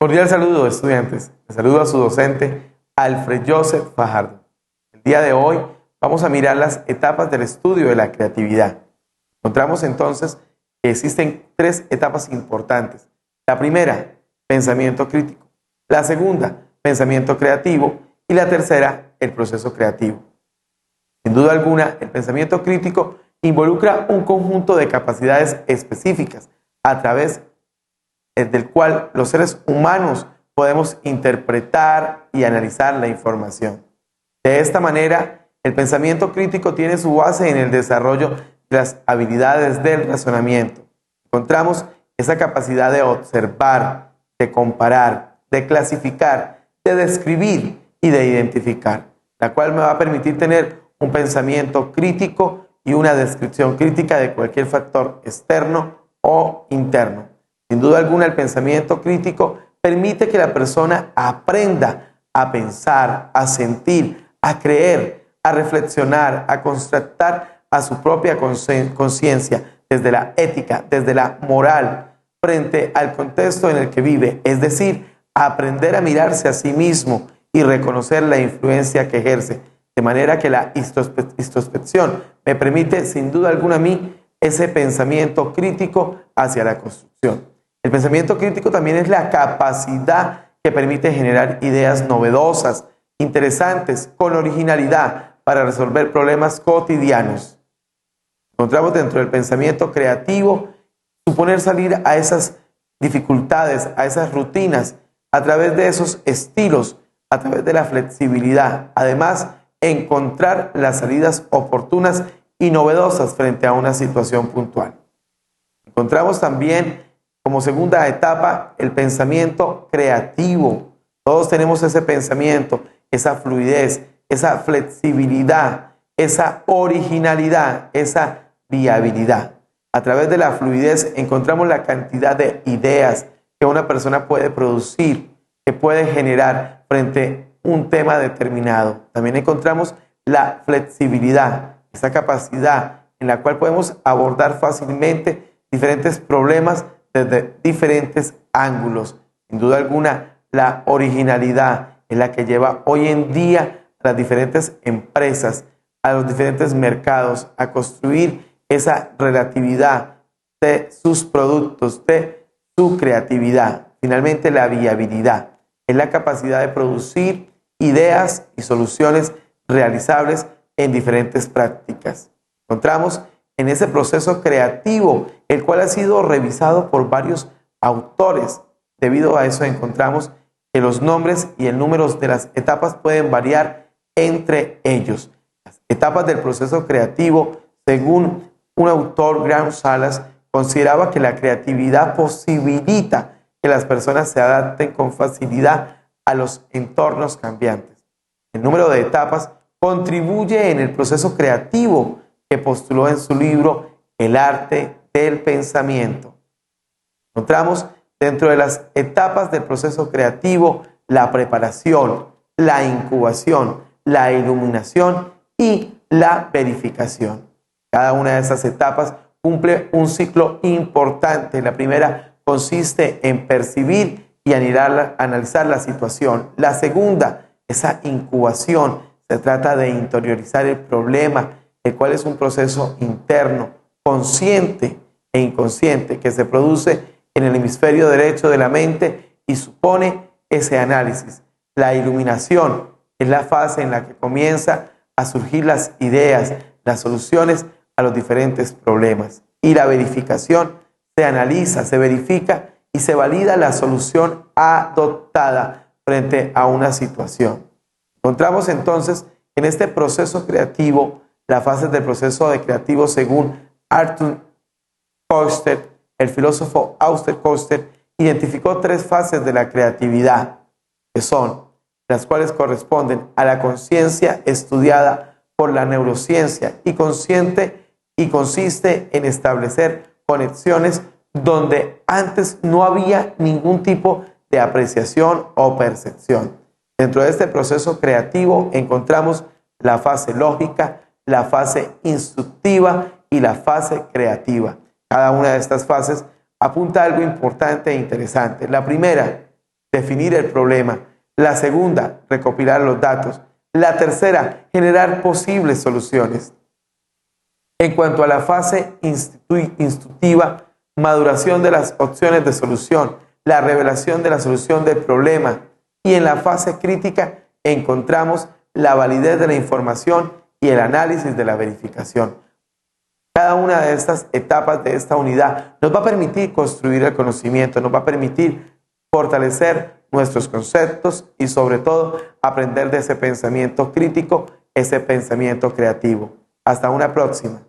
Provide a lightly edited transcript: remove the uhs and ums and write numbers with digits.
Cordial saludo, estudiantes. Les saludo a su docente, Alfred Joseph Fajardo. El día de hoy vamos a mirar las etapas del estudio de la creatividad. Encontramos entonces que existen tres etapas importantes. La primera, pensamiento crítico. La segunda, pensamiento creativo. Y la tercera, el proceso creativo. Sin duda alguna, el pensamiento crítico involucra un conjunto de capacidades específicas a través del cual los seres humanos podemos interpretar y analizar la información. De esta manera, el pensamiento crítico tiene su base en el desarrollo de las habilidades del razonamiento. Encontramos esa capacidad de observar, de comparar, de clasificar, de describir y de identificar, la cual me va a permitir tener un pensamiento crítico y una descripción crítica de cualquier factor externo o interno. Sin duda alguna, el pensamiento crítico permite que la persona aprenda a pensar, a sentir, a creer, a reflexionar, a constatar a su propia conciencia desde la ética, desde la moral, frente al contexto en el que vive. Es decir, aprender a mirarse a sí mismo y reconocer la influencia que ejerce. De manera que la introspección me permite, sin duda alguna, a mí ese pensamiento crítico hacia la construcción. El pensamiento crítico también es la capacidad que permite generar ideas novedosas, interesantes, con originalidad para resolver problemas cotidianos. Encontramos dentro del pensamiento creativo suponer salir a esas dificultades, a esas rutinas, a través de esos estilos, a través de la flexibilidad. Además, encontrar las salidas oportunas y novedosas frente a una situación puntual. Encontramos también como segunda etapa el pensamiento creativo. Todos tenemos ese pensamiento, esa fluidez, esa flexibilidad, esa originalidad, esa viabilidad. A través de la fluidez encontramos la cantidad de ideas que una persona puede producir, que puede generar frente a un tema determinado. También encontramos la flexibilidad, esa capacidad en la cual podemos abordar fácilmente diferentes problemas desde diferentes ángulos. Sin duda alguna, la originalidad es la que lleva hoy en día a las diferentes empresas, a los diferentes mercados, a construir esa relatividad de sus productos, de su creatividad. Finalmente, la viabilidad es la capacidad de producir ideas y soluciones realizables en diferentes prácticas. Encontramos en ese proceso creativo, el cual ha sido revisado por varios autores. Debido a eso encontramos que los nombres y el número de las etapas pueden variar entre ellos. Las etapas del proceso creativo, según un autor, Graham Salas, consideraba que la creatividad posibilita que las personas se adapten con facilidad a los entornos cambiantes. El número de etapas contribuye en el proceso creativo que postuló en su libro El arte del pensamiento. Encontramos dentro de las etapas del proceso creativo la preparación, la incubación, la iluminación y la verificación. Cada una de esas etapas cumple un ciclo importante. La primera consiste en percibir y analizar la situación. La segunda, esa incubación, se trata de interiorizar el problema, el cual es un proceso interno, consciente e inconsciente, que se produce en el hemisferio derecho de la mente y supone ese análisis. La iluminación es la fase en la que comienza a surgir las ideas, las soluciones a los diferentes problemas. Y la verificación, se analiza, se verifica y se valida la solución adoptada frente a una situación. Encontramos entonces en este proceso creativo las fases del proceso de creativo según Arthur Koestler. El filósofo Arthur Koestler identificó tres fases de la creatividad, que son las cuales corresponden a la conciencia estudiada por la neurociencia y consiste en establecer conexiones donde antes no había ningún tipo de apreciación o percepción. Dentro de este proceso creativo encontramos la fase lógica, la fase instructiva y la fase creativa. Cada una de estas fases apunta a algo importante e interesante. La primera, definir el problema. La segunda, recopilar los datos. La tercera, generar posibles soluciones. En cuanto a la fase instructiva, maduración de las opciones de solución, la revelación de la solución del problema. Y en la fase crítica encontramos la validez de la información y el análisis de la verificación. Cada una de estas etapas de esta unidad nos va a permitir construir el conocimiento, nos va a permitir fortalecer nuestros conceptos y sobre todo aprender de ese pensamiento crítico, ese pensamiento creativo. Hasta una próxima.